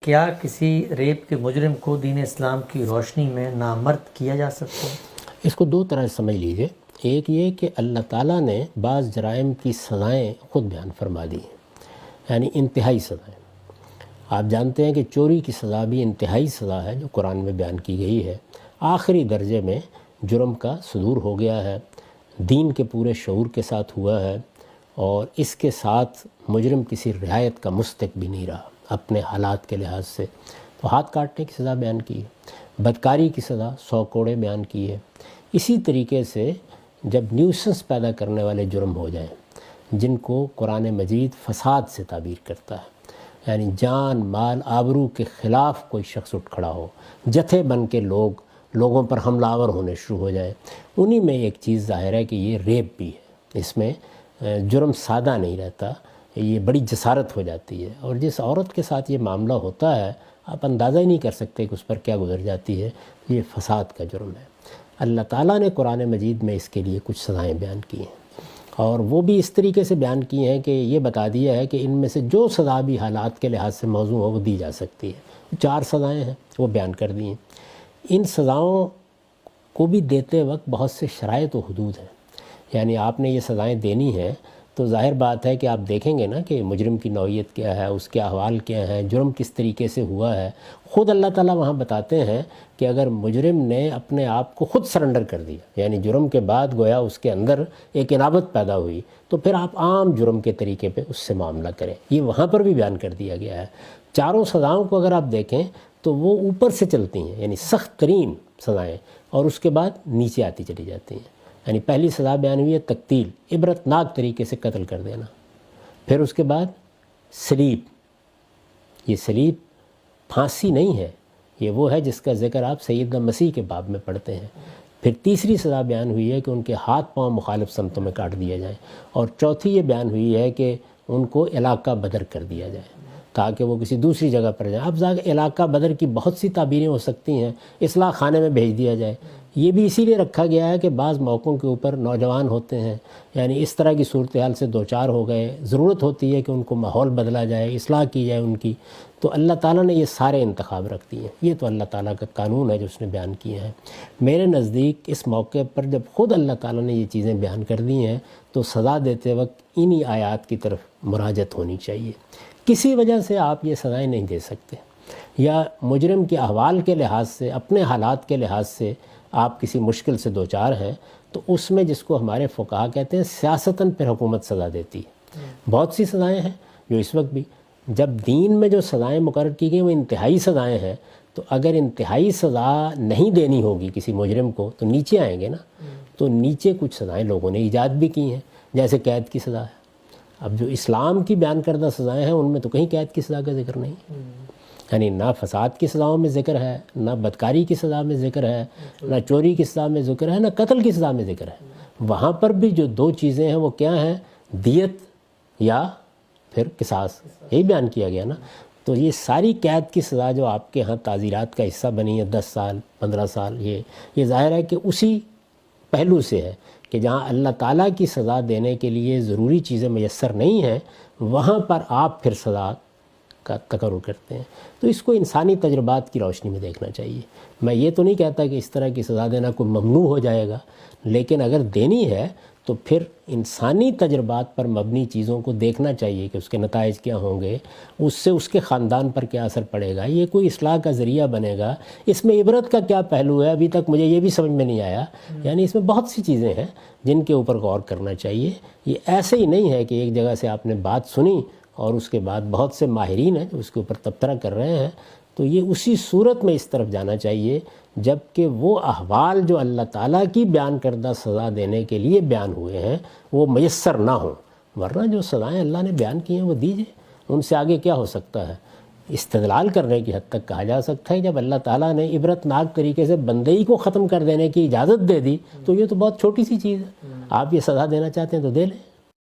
کیا کسی ریپ کے مجرم کو دین اسلام کی روشنی میں نامرد کیا جا سکتا ہے؟ اس کو دو طرح سمجھ لیجئے. ایک یہ کہ اللہ تعالیٰ نے بعض جرائم کی سزائیں خود بیان فرما دی ہیں، یعنی انتہائی سزائیں. آپ جانتے ہیں کہ چوری کی سزا بھی انتہائی سزا ہے جو قرآن میں بیان کی گئی ہے. آخری درجے میں جرم کا صدور ہو گیا ہے، دین کے پورے شعور کے ساتھ ہوا ہے، اور اس کے ساتھ مجرم کسی رعایت کا مستحق بھی نہیں رہا اپنے حالات کے لحاظ سے. تو ہاتھ کاٹنے کی سزا بیان کی ہے، بدکاری کی سزا 100 کوڑے بیان کی ہے. اسی طریقے سے جب نیوسنس پیدا کرنے والے جرم ہو جائیں، جن کو قرآن مجید فساد سے تعبیر کرتا ہے، یعنی جان مال آبرو کے خلاف کوئی شخص اٹھ کھڑا ہو، جتھے بن کے لوگوں پر حملہ آور ہونے شروع ہو جائیں، انہی میں ایک چیز ظاہر ہے کہ یہ ریپ بھی ہے. اس میں جرم سادہ نہیں رہتا، یہ بڑی جسارت ہو جاتی ہے، اور جس عورت کے ساتھ یہ معاملہ ہوتا ہے آپ اندازہ ہی نہیں کر سکتے کہ اس پر کیا گزر جاتی ہے. یہ فساد کا جرم ہے. اللہ تعالیٰ نے قرآن مجید میں اس کے لیے کچھ سزائیں بیان کی ہیں، اور وہ بھی اس طریقے سے بیان کی ہیں کہ یہ بتا دیا ہے کہ ان میں سے جو سزا بھی حالات کے لحاظ سے موزوں ہو وہ دی جا سکتی ہے. 4 سزائیں ہیں وہ بیان کر دی ہیں. ان سزاؤں کو بھی دیتے وقت بہت سے شرائط و حدود ہیں. یعنی آپ نے یہ سزائیں دینی ہیں تو ظاہر بات ہے کہ آپ دیکھیں گے نا کہ مجرم کی نوعیت کیا ہے، اس کے احوال کیا ہیں، جرم کس طریقے سے ہوا ہے. خود اللہ تعالیٰ وہاں بتاتے ہیں کہ اگر مجرم نے اپنے آپ کو خود سرنڈر کر دیا، یعنی جرم کے بعد گویا اس کے اندر ایک انابت پیدا ہوئی، تو پھر آپ عام جرم کے طریقے پہ اس سے معاملہ کریں. یہ وہاں پر بھی بیان کر دیا گیا ہے. 4 سزاؤں کو اگر آپ دیکھیں تو وہ اوپر سے چلتی ہیں، یعنی سخت ترین سزائیں، اور اس کے بعد نیچے آتی چلی جاتی ہیں. یعنی پہلی سزا بیان ہوئی ہے تقتیل، عبرتناک طریقے سے قتل کر دینا. پھر اس کے بعد سلیب. یہ سلیب پھانسی نہیں ہے، یہ وہ ہے جس کا ذکر آپ سیدنا مسیح کے باب میں پڑھتے ہیں. پھر تیسری سزا بیان ہوئی ہے کہ ان کے ہاتھ پاؤں مخالف سمتوں میں کاٹ دیا جائیں. اور چوتھی یہ بیان ہوئی ہے کہ ان کو علاقہ بدر کر دیا جائے تاکہ وہ کسی دوسری جگہ پر جائیں. اب علاقہ بدر کی بہت سی تعبیریں ہو سکتی ہیں. اصلاح خانے میں بھیج دیا جائے. یہ بھی اسی لیے رکھا گیا ہے کہ بعض موقعوں کے اوپر نوجوان ہوتے ہیں، یعنی اس طرح کی صورتحال سے دوچار ہو گئے، ضرورت ہوتی ہے کہ ان کو ماحول بدلا جائے، اصلاح کی جائے ان کی. تو اللہ تعالیٰ نے یہ سارے انتخاب رکھ دیے ہیں. یہ تو اللہ تعالیٰ کا قانون ہے جو اس نے بیان کیے ہیں. میرے نزدیک اس موقع پر جب خود اللہ تعالیٰ نے یہ چیزیں بیان کر دی ہیں تو سزا دیتے وقت انہی آیات کی طرف مراجعت ہونی چاہیے. کسی وجہ سے آپ یہ سزائیں نہیں دے سکتے، یا مجرم کے احوال کے لحاظ سے، اپنے حالات کے لحاظ سے آپ کسی مشکل سے دوچار ہیں، تو اس میں جس کو ہمارے فقہا کہتے ہیں سیاستاً پھر حکومت سزا دیتی ہے. بہت سی سزائیں ہیں جو اس وقت بھی، جب دین میں جو سزائیں مقرر کی گئی وہ انتہائی سزائیں ہیں، تو اگر انتہائی سزا نہیں دینی ہوگی کسی مجرم کو تو نیچے آئیں گے نا. تو نیچے کچھ سزائیں لوگوں نے ایجاد بھی کی ہیں، جیسے قید کی سزا ہے. اب جو اسلام کی بیان کردہ سزائیں ہیں ان میں تو کہیں قید کی سزا کا ذکر نہیں، یعنی نہ فساد کی سزاؤں میں ذکر ہے، نہ بدکاری کی سزا میں ذکر ہے، نہ چوری کی سزا میں ذکر ہے، نہ قتل کی سزا میں ذکر ہے. وہاں پر بھی جو 2 چیزیں ہیں وہ کیا ہیں؟ دیت یا پھر قصاص. یہی بیان کیا گیا نا. تو یہ ساری قید کی سزا جو آپ کے ہاں تعزیرات کا حصہ بنی ہے 10 سال 15 سال، یہ ظاہر ہے کہ اسی پہلو سے ہے کہ جہاں اللہ تعالیٰ کی سزا دینے کے لیے ضروری چیزیں میسر نہیں ہیں وہاں پر آپ پھر سزا کا تقرر کرتے ہیں. تو اس کو انسانی تجربات کی روشنی میں دیکھنا چاہیے. میں یہ تو نہیں کہتا کہ اس طرح کی سزا دینا کوئی ممنوع ہو جائے گا، لیکن اگر دینی ہے تو پھر انسانی تجربات پر مبنی چیزوں کو دیکھنا چاہیے کہ اس کے نتائج کیا ہوں گے، اس سے اس کے خاندان پر کیا اثر پڑے گا، یہ کوئی اصلاح کا ذریعہ بنے گا. اس میں عبرت کا کیا پہلو ہے ابھی تک مجھے یہ بھی سمجھ میں نہیں آیا. یعنی اس میں بہت سی چیزیں ہیں جن کے اوپر غور کرنا چاہیے. یہ ایسے ہی نہیں ہے کہ ایک جگہ سے آپ نے بات سنی اور اس کے بعد بہت سے ماہرین ہیں جو اس کے اوپر تبصرہ کر رہے ہیں. تو یہ اسی صورت میں اس طرف جانا چاہیے جب کہ وہ احوال جو اللہ تعالیٰ کی بیان کردہ سزا دینے کے لیے بیان ہوئے ہیں وہ میسر نہ ہوں. ورنہ جو سزائیں اللہ نے بیان کی ہیں وہ دیجئے. ان سے آگے کیا ہو سکتا ہے؟ استدلال کرنے کی حد تک کہا جا سکتا ہے جب اللہ تعالیٰ نے عبرتناک طریقے سے بندگی کو ختم کر دینے کی اجازت دے دی تو یہ تو بہت چھوٹی سی چیز ہے. آپ یہ سزا دینا چاہتے ہیں تو دے لیں.